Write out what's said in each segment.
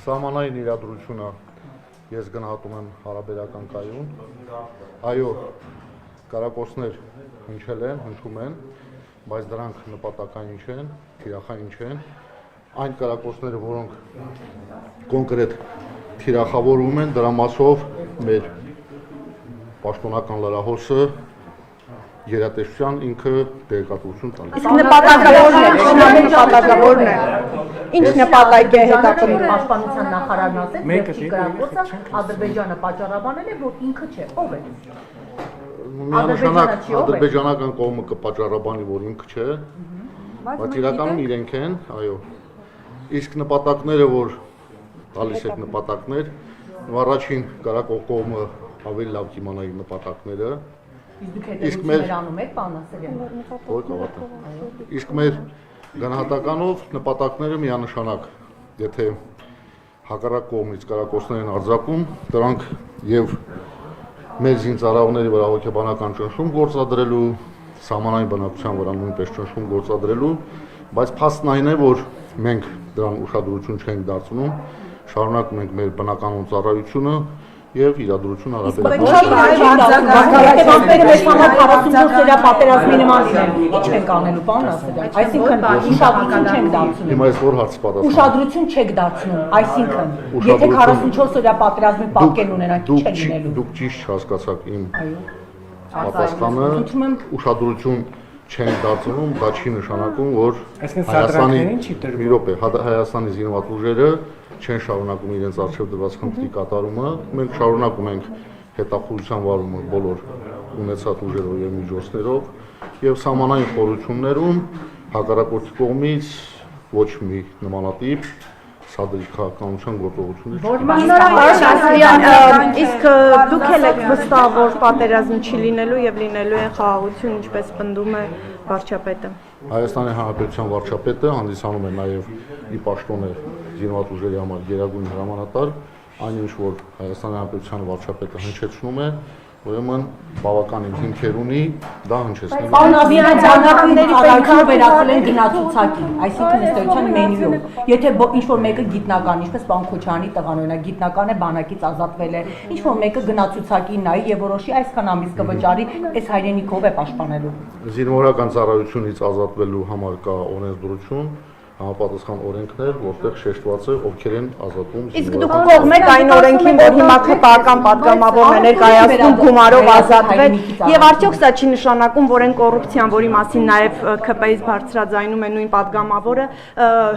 Սահմանային իրադրությունը ես գնահատում եմ հարաբերական կայուն, այո, կարակոսներ հնչել են, հնչում են, բայց դրանք նպատակային չեն, թիրախային չեն, այն կարակոսները, որոնք կոնկրետ թիրախավորում են, դրա մասով մեր պաշտոնական լրահոսը գերատեսչության ինքը տեղեկատվություն տալիս։ Իսկ նպատակավորն է, ինչ նպատակ է հետապնդում։ Պաշտպանության նախարարն ասեց, երկրի կրակոցը Ադրբեջանը պատճառաբանել է, որ ինքը չէ, ով է։ Միանշանակ ադրբեջանական կողմը կպատճառաբանի, որ ինքը չէ, բայց իրականում իրենք են, այո։ Իսկ նպատակները, որ տալիս եք նպատակներ, առաջին կարակող կողմը ավելի լավ կիմանա իր նպատակները։ Իսկ մեր անում եք, պարոն Ասելյան։ Ոյ կավատը։ Իսկ մեր գնահատականով նպատակները միանշանակ, եթե հակառակ կողմից կարակոսներ են արձակում, դրանք եւ մեր զինծառայողների վրա հոգեբանական ճնշում գործադրելու, սահմանային բնակության վրա նույնպես ճնշում գործադրելու, բայց փաստն այն է, որ մենք դրան ուշադրություն չենք դարձնում, շարունակում ենք մեր բնականոն ծառայությունը եւ իրադրություն հարաբերական պատերազմի նման լինել։ Ինչ ենք անելու, պարոն Ասելյան։ Այսինքն ուշադրություն չենք դարձնում։ Հիմա այս որ հարց պատասխան։ Ուշադրություն չեք դարձնում, այսինքն եթե 44 օրյա պատերազմի պատկերն ունենանք, ինչ է լինելու։ Դուք ճիշտ հասկացաք իմ պատասխանը։ Ուշադրություն չենք դարձնում, դա չի նշանակում, որ Հայաստանի զինված ուժերը չեն շարունակում իրենց արժեվ դրված խնդրի կատարումը, մենք շարունակում ենք հետախուզության վարումը բոլոր ունեցած ուժերով եւ միջոցներով եւ սահմանային խորհուրդներում հակառակորդի կողմից ոչ մի նմանատիպ սադրիկ քաղաքականության գործողություններ իսկ դուք էլ եք վստահ, որ պատերազմ չի լինելու եւ լինելու է խաղաղություն, ինչպես պնդում է վարչապետը։ Հայաստանի Հանրապետության վարչապետը հանդիսանում է նաեւ ի պաշտոն է զինված ուժերի համար գերագույն հրամանատար, այնինչ որ Հայաստանի Հանրապետության վարչապետը հնչեցնում է, ուրեմն բավականին հիմքեր ունի, դա հնչեցնելու։ Պարոն Ասելյան, ցանկությունների առաջին վերածել են գնացուցակի, այսինքն ըստ էության մենյուով։ Եթե ինչ-որ մեկը գիտնական, ինչպես պարոն Քոչարյանի տղան օրինակ գիտնական է, բանակից ազատվել է, ինչ-որ մեկը գնացուցակի նայի եւ որոշի այսքան ամիս կվճարի, այս հայրենիքով է պաշտպանելու։ Զինվորական ծառայությունից ազատվելու համար կա օրենսդրություն, համապատասխան օրենքներ, որտեղ շեշտված է ովքեր են ազատում։ Իսկ դուք կողմ եք այն օրենքին, որ հիմա քպական պատգամավորն է ներկայացնում գումարով ազատվել, եւ արդյոք սա չի նշանակում, որ այն կոռուպցիան, որի մասին նաեւ ՔՊ-ից բարձրաձայնում է նույն պատգամավորը,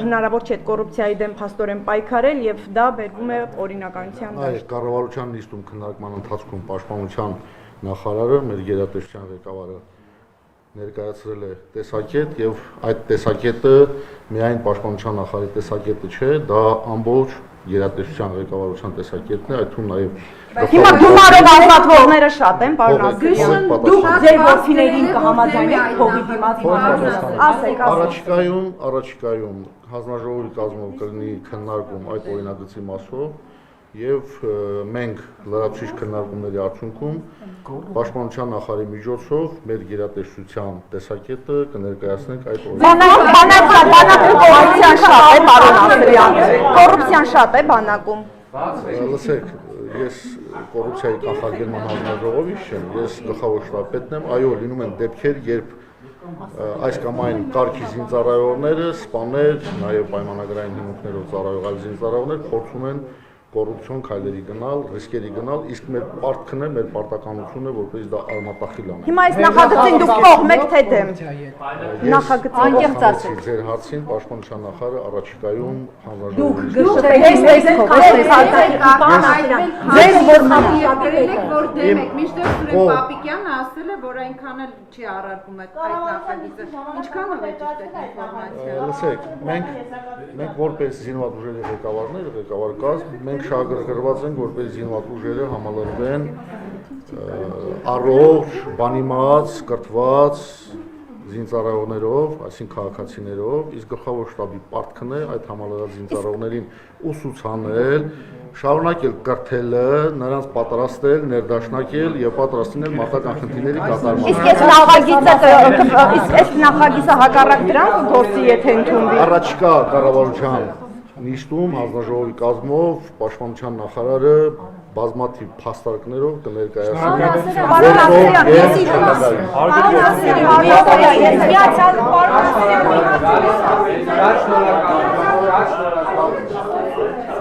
հնարավոր չէ այդ կոռուպցիայի դեմ փաստորեն պայքարել եւ դա բերվում է օրինականության դաշտ։ Այս կառավարության նիստում քննարկման ընթացքում պաշտպանության նախարարը, մեր գերատեսչության ղեկավարը ներկայացրել է տեսակետ եւ այդ տեսակետը միայն պաշտպանության նախարարի տեսակետը չէ, դա ամբողջ գերատեսչության ղեկավարության տեսակետն է, այդ թվում նաեւ Հիմա գումարով ազատվողները շատ են, պարոն Ասելյան։ Դուք ձեր ворցիներին կհամաձայնեք փողի դիմաց Առաջիկայում հանձնաժողովի կազմով կլինի քննարկում այդ օրինագծի մասով եւ մենք լրացուցիչ քննարկումների արդյունքում պաշտպանության նախարարի միջոցով մեր գերատեսչության տեսակետը կներկայացնենք այդ Բանակում կոռուպցիան շատ է, պարոն Ասելյան։ Կոռուպցիան շատ է բանակում։ Լսեք, ես կոռուպցիայի կանխարգելման հանձնաժողովից չեմ, ես գլխավոր շտաբպետն եմ, այո, լինում են դեպքեր, երբ այս կամ այն կարգի զինծառայողները, սպաներ, նաեւ պայմանագրային հիմունքներով ծառայող այլ զինծառայողներ փորձում են կոռուպցիոն քայլերի գնալ, ռիսկերի գնալ, իսկ մեր պարտքն է, մեր պարտականությունն է, որպես դա արմատախիլ անենք։ Հիմա այս նախագծին դուք կողմ եք թե դեմ։ Նախագծին անկեղծ ասեք։ Ձեր հարցին պաշտպանության նախարարը առաջիկայում Դուք որ դեմ եք, միշտ Սուրեն Պապիկյանը ասել է, որ այնքան էլ չի առարկում այդ նախագիծը։ Ինչքանով է ճիշտ այդ ինֆորմացիան։ Լսեք, մենք որպես զինված ուժերի ղեկավարներ, ղեկավար կազմ, մենք շահագրգռված ենք, որպես զինված ուժերը համալրվեն առողջ, բանիմաց, կրթված զինծառայողներով, այսինքն քաղաքացիներով, իսկ գլխավոր շտաբի պարտքն է այդ համալրած զինծառայողներին ուսուցանել, շարունակել կրթելը, նրանց պատրաստել, ներդաշնակել եւ պատրաստ լինել մարտական խնդիրների կատարմանը։ Իսկ այս նախագիծը հակառակ դրան գործի եթե ընդունվի։ Առաջիկա կառավարության նիստում հանձնաժողովի կազմով պաշտպանության նախարարը բազմաթիվ փաստարկներով կներկայացնի Հարգելի